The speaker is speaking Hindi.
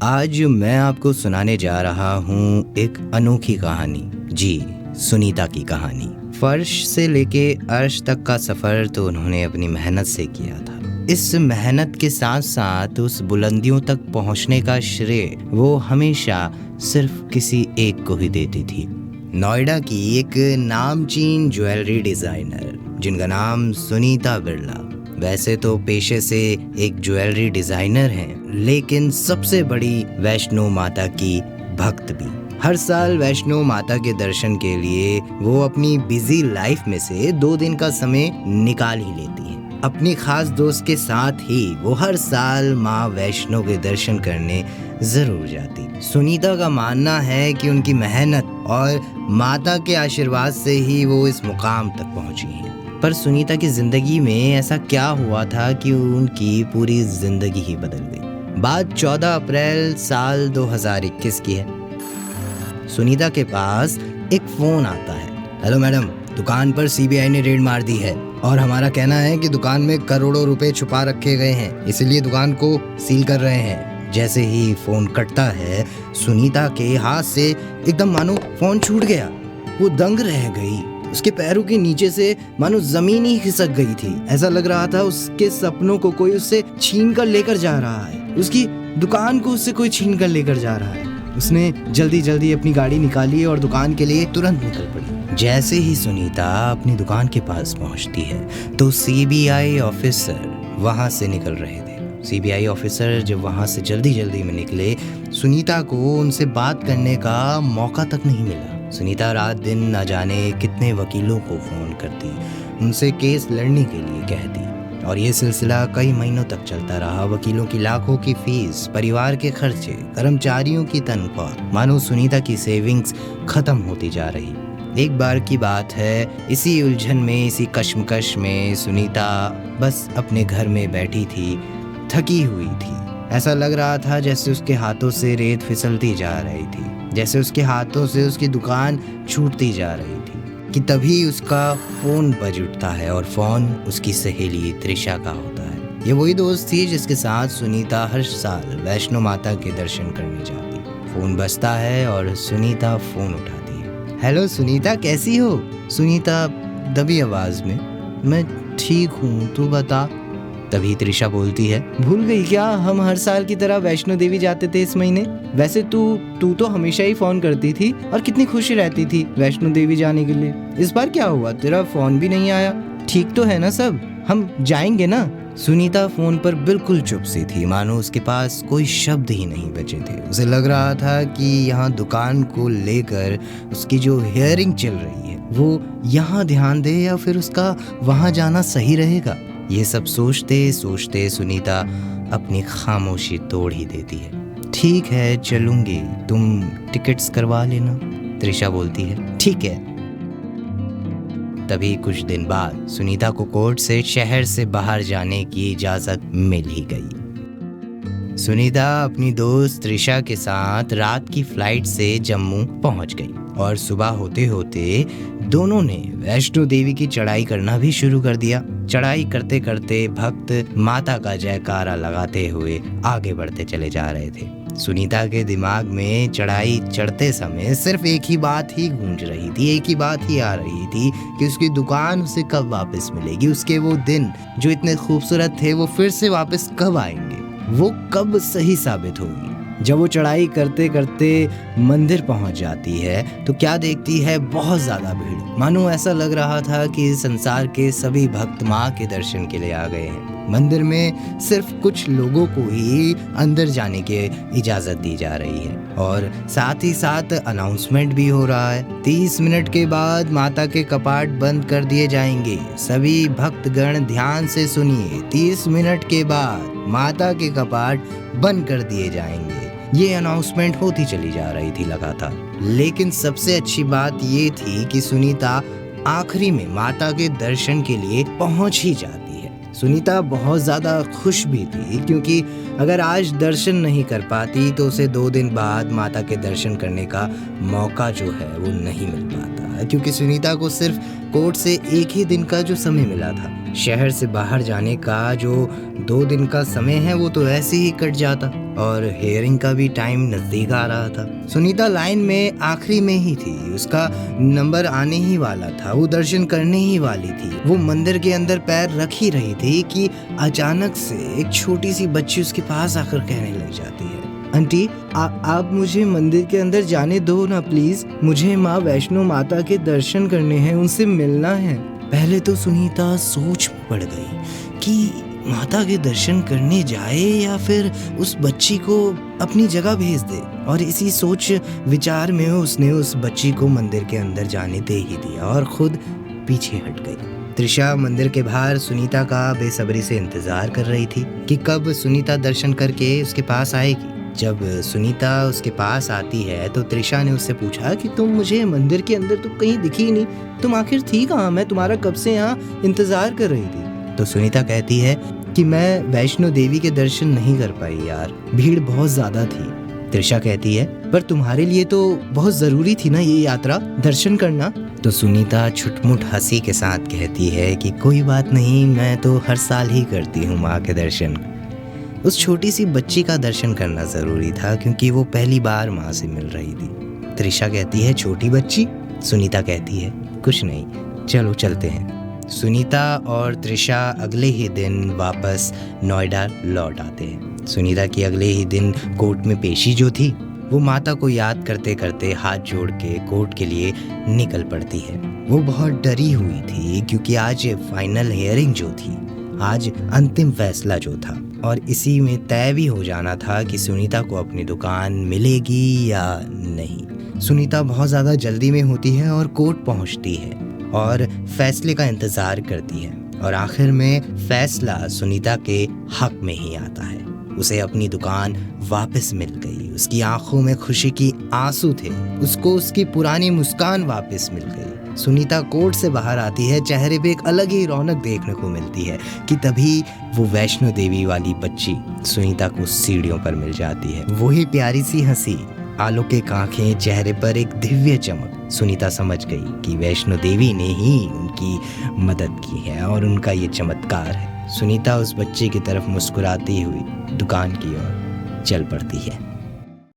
आज मैं आपको सुनाने जा रहा हूँ एक अनोखी कहानी। जी, सुनीता की कहानी। फर्श से लेके अर्श तक का सफ़र तो उन्होंने अपनी मेहनत से किया था। इस मेहनत के साथ साथ उस बुलंदियों तक पहुँचने का श्रेय वो हमेशा सिर्फ किसी एक को ही देती थी। नोएडा की एक नामचीन ज्वेलरी डिज़ाइनर जिनका नाम सुनीता बिरला। वैसे तो पेशे से एक ज्वेलरी डिज़ाइनर हैं, लेकिन सबसे बड़ी वैष्णो माता की भक्त भी। हर साल वैष्णो माता के दर्शन के लिए वो अपनी बिजी लाइफ में से 2 दिन का समय निकाल ही लेती हैं। अपनी खास दोस्त के साथ ही वो हर साल माँ वैष्णो के दर्शन करने जरूर जाती। सुनीता का मानना है कि उनकी मेहनत और माता के आशीर्वाद से ही वो इस मुकाम तक पहुंची हैं। पर सुनीता की जिंदगी में ऐसा क्या हुआ था कि उनकी पूरी जिंदगी ही बदल गई। बात 14 अप्रैल साल 2021 की है। सुनीता के पास एक फोन आता है। हेलो मैडम, दुकान पर सीबीआई ने रेड मार दी है और हमारा कहना है कि दुकान में करोड़ों रुपए छुपा रखे गए हैं, इसलिए दुकान को सील कर रहे हैं। जैसे ही फोन कटता है, सुनीता के हाथ से एकदम मानो फोन छूट गया। वो दंग रह गई। उसके पैरों के नीचे से मानो जमीन ही खिसक गई थी। ऐसा लग रहा था उसके सपनों को कोई उससे छीन कर लेकर जा रहा है, उसकी दुकान को उससे कोई छीन कर लेकर जा रहा है। उसने जल्दी जल्दी अपनी गाड़ी निकाली और दुकान के लिए तुरंत निकल पड़ी। जैसे ही सुनीता अपनी दुकान के पास पहुंचती है तो सीबीआई ऑफिसर वहां से निकल रहे थे। सीबीआई ऑफिसर जब वहां से जल्दी में निकले, सुनीता को उनसे बात करने का मौका तक नहीं मिला। सुनीता रात दिन न जाने कितने वकीलों को फोन करती, उनसे केस लड़ने के लिए कहती, और ये सिलसिला कई महीनों तक चलता रहा। वकीलों की लाखों की फीस, परिवार के खर्चे, कर्मचारियों की तनख्वाह, मानो सुनीता की सेविंग्स खत्म होती जा रही। एक बार की बात है, इसी उलझन में, इसी कश्मकश में सुनीता बस अपने घर में बैठी थी, थकी हुई थी। ऐसा लग रहा था जैसे उसके हाथों से रेत फिसलती जा रही थी, जैसे उसके हाथों से उसकी दुकान छूटती जा रही थी कि तभी उसका फोन बज उठता है और फोन उसकी सहेली त्रिशा का होता है। ये वही दोस्त थी जिसके साथ सुनीता हर साल वैष्णो माता के दर्शन करने जाती। फोन बजता है और सुनीता फोन उठाती है। हेलो सुनीता, कैसी हो? सुनीता दबी आवाज में, मैं ठीक हूँ, तू बता। तभी त्रिशा बोलती है, भूल गई क्या, हम हर साल की तरह वैष्णो देवी जाते थे इस महीने। वैसे तू तो हमेशा ही फोन करती थी और कितनी खुश रहती थी वैष्णो देवी जाने के लिए। इस बार क्या हुआ, तेरा फोन भी नहीं आया? ठीक तो है ना सब, हम जाएंगे ना? सुनीता फोन पर बिल्कुल चुप सी थी, मानो उसके पास कोई शब्द ही नहीं बचे थे। उसे लग रहा था कि यहाँ दुकान को लेकर उसकी जो हियरिंग चल रही है वो यहाँ ध्यान दे या फिर उसका वहाँ जाना सही रहेगा। ये सब सोचते सोचते सुनीता अपनी खामोशी तोड़ ही देती है। ठीक है, चलूंगी, तुम टिकट्स करवा लेना। त्रिशा बोलती है, ठीक है। तभी कुछ दिन बाद सुनीता को कोर्ट से शहर से बाहर जाने की इजाजत मिल ही गई। सुनीता अपनी दोस्त त्रिशा के साथ रात की फ्लाइट से जम्मू पहुंच गई और सुबह होते होते दोनों ने वैष्णो देवी की चढ़ाई करना भी शुरू कर दिया। चढ़ाई करते करते भक्त माता का जयकारा लगाते हुए आगे बढ़ते चले जा रहे थे। सुनीता के दिमाग में चढ़ाई चढ़ते समय सिर्फ एक ही बात ही गूंज रही थी, एक ही बात ही आ रही थी कि उसकी दुकान उसे कब वापस मिलेगी। उसके वो दिन जो इतने खूबसूरत थे वो फिर से वापस कब आएंगे, वो कब सही साबित होगी। जब वो चढ़ाई करते करते मंदिर पहुंच जाती है तो क्या देखती है, बहुत ज्यादा भीड़। मानो ऐसा लग रहा था कि संसार के सभी भक्त माँ के दर्शन के लिए आ गए हैं। मंदिर में सिर्फ कुछ लोगों को ही अंदर जाने की इजाजत दी जा रही है और साथ ही साथ अनाउंसमेंट भी हो रहा है, 30 मिनट के बाद माता के कपाट बंद कर दिए जाएंगे। सभी भक्तगण ध्यान से सुनिए, 30 मिनट के बाद माता के कपाट बंद कर दिए जाएंगे। ये अनाउंसमेंट होती चली जा रही थी लगातार। लेकिन सबसे अच्छी बात ये थी कि सुनीता आखिरी में माता के दर्शन के लिए पहुंच ही जाती है। सुनीता बहुत ज़्यादा खुश भी थी क्योंकि अगर आज दर्शन नहीं कर पाती तो उसे 2 दिन बाद माता के दर्शन करने का मौका जो है वो नहीं मिल पाता, क्योंकि सुनीता को सिर्फ कोर्ट से 1 ही दिन का जो समय मिला था। शहर से बाहर जाने का जो 2 दिन का समय है वो तो ऐसे ही कट जाता और हियरिंग का भी टाइम नज़दीक आ रहा था। सुनीता लाइन में आखिरी में ही थी, उसका नंबर आने ही वाला था, वो दर्शन करने ही वाली थी। वो मंदिर के अंदर पैर रख ही रही थी कि अचानक से एक छोटी सी बच्ची उसके पास आकर कहने लग जाती है, आंटी आप मुझे मंदिर के अंदर जाने दो ना प्लीज, मुझे माँ वैष्णो माता के दर्शन करने हैं, उनसे मिलना है। पहले तो सुनीता सोच में पड़ गई कि माता के दर्शन करने जाए या फिर उस बच्ची को अपनी जगह भेज दे, और इसी सोच विचार में उसने उस बच्ची को मंदिर के अंदर जाने दे ही दिया और खुद पीछे हट गई। त्रिशा मंदिर के बाहर सुनीता का बेसब्री से इंतजार कर रही थी कि कब सुनीता दर्शन करके उसके पास आएगी। जब सुनीता उसके पास आती है तो त्रिशा ने उससे पूछा कि तुम मुझे मंदिर के अंदर तो कहीं दिखी ही नहीं, तुम आखिर थी कहाँ? मैं तुम्हारा कब से यहाँ इंतजार कर रही थी। तो सुनीता कहती है कि मैं वैष्णो देवी के दर्शन नहीं कर पाई यार, भीड़ बहुत ज्यादा थी। त्रिशा कहती है पर तुम्हारे लिए तो बहुत जरूरी थी ना ये यात्रा, दर्शन करना। तो सुनीता छुटमुट हंसी के साथ कहती है कि कोई बात नहीं, मैं तो हर साल ही करती हूँ माँ के दर्शन। उस छोटी सी बच्ची का दर्शन करना जरूरी था क्योंकि वो पहली बार माँ से मिल रही थी। त्रिशा कहती है छोटी बच्ची? सुनीता कहती है कुछ नहीं, चलो चलते हैं। सुनीता और त्रिशा अगले ही दिन वापस नोएडा लौट आते हैं। सुनीता की अगले ही दिन कोर्ट में पेशी जो थी, वो माता को याद करते करते हाथ जोड़ के कोर्ट के लिए निकल पड़ती है। वो बहुत डरी हुई थी क्योंकि आज फाइनल हियरिंग जो थी, आज अंतिम फैसला जो था, और इसी में तय भी हो जाना था कि सुनीता को अपनी दुकान मिलेगी या नहीं। सुनीता बहुत ज़्यादा जल्दी में होती है और कोर्ट पहुंचती है और फैसले का इंतज़ार करती है, और आखिर में फैसला सुनीता के हक में ही आता है। उसे अपनी दुकान वापस मिल गई, उसकी आंखों में खुशी की आंसू थे, उसको उसकी पुरानी मुस्कान वापस मिल गई। सुनीता कोर्ट से बाहर आती है, चेहरे पे एक अलग ही रौनक देखने को मिलती है कि तभी वो वैष्णो देवी वाली बच्ची सुनीता को सीढ़ियों पर मिल जाती है। वही प्यारी सी हंसी, आलोकिक आंखें, चेहरे पर एक दिव्य चमक। सुनीता समझ गई कि वैष्णो देवी ने ही उनकी मदद की है और उनका ये चमत्कार है। सुनीता उस बच्चे की तरफ मुस्कुराती हुई दुकान की ओर चल पड़ती है।